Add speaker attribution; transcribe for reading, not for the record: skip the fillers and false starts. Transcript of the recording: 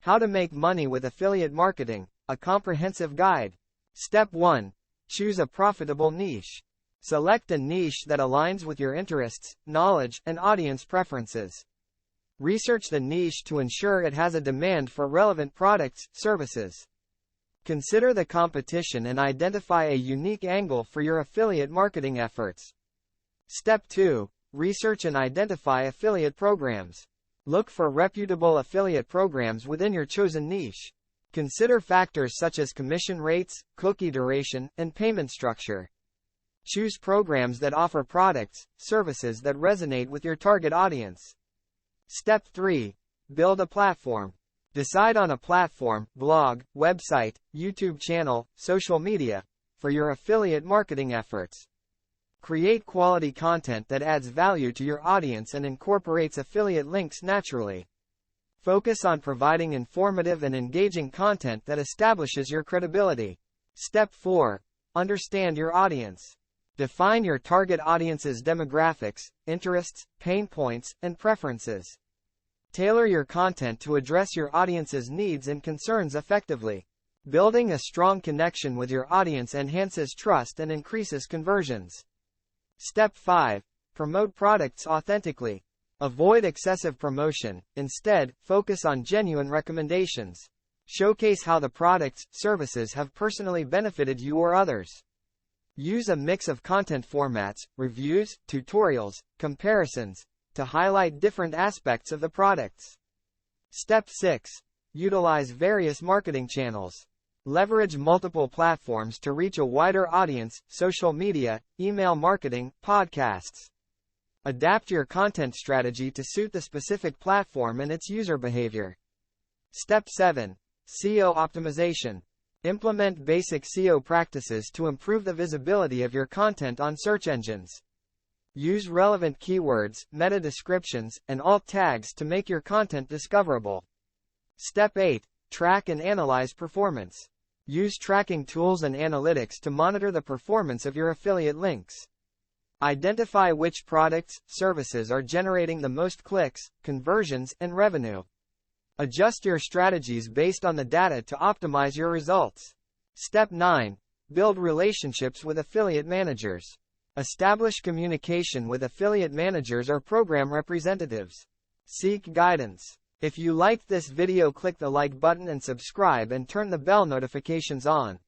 Speaker 1: How to make money with affiliate marketing, a comprehensive guide. Step 1. Choose a profitable niche. Select a niche that aligns with your interests, knowledge, and audience preferences. Research the niche to ensure it has a demand for relevant products, services. Consider the competition and identify a unique angle for your affiliate marketing efforts. Step 2. Research and identify affiliate programs. Look for reputable affiliate programs within your chosen niche. Consider factors such as commission rates, cookie duration, and payment structure. Choose programs that offer products, services that resonate with your target audience. Step 3. Build a platform. Decide on a platform, blog, website, YouTube channel, social media, for your affiliate marketing efforts. Create quality content that adds value to your audience and incorporates affiliate links naturally. Focus on providing informative and engaging content that establishes your credibility. Step 4. Understand your audience. Define your target audience's demographics, interests, pain points, and preferences. Tailor your content to address your audience's needs and concerns effectively. Building a strong connection with your audience enhances trust and increases conversions. Step 5. Promote products authentically. Avoid excessive promotion. Instead, focus on genuine recommendations. Showcase how the products, services have personally benefited you or others. Use a mix of content formats, reviews, tutorials, comparisons, to highlight different aspects of the products. Step 6. Utilize various marketing channels. Leverage multiple platforms to reach a wider audience, social media, email marketing, podcasts. Adapt your content strategy to suit the specific platform and its user behavior. Step 7. SEO optimization. Implement basic SEO practices to improve the visibility of your content on search engines. Use relevant keywords, meta descriptions, and alt tags to make your content discoverable. Step 8. Track and analyze performance. Use tracking tools and analytics to monitor the performance of your affiliate links. Identify which products, services are generating the most clicks, conversions, and revenue. Adjust your strategies based on the data to optimize your results. Step 9. Build relationships with affiliate managers. Establish communication with affiliate managers or program representatives. Seek guidance. If you liked this video, click the like button and subscribe and turn the bell notifications on.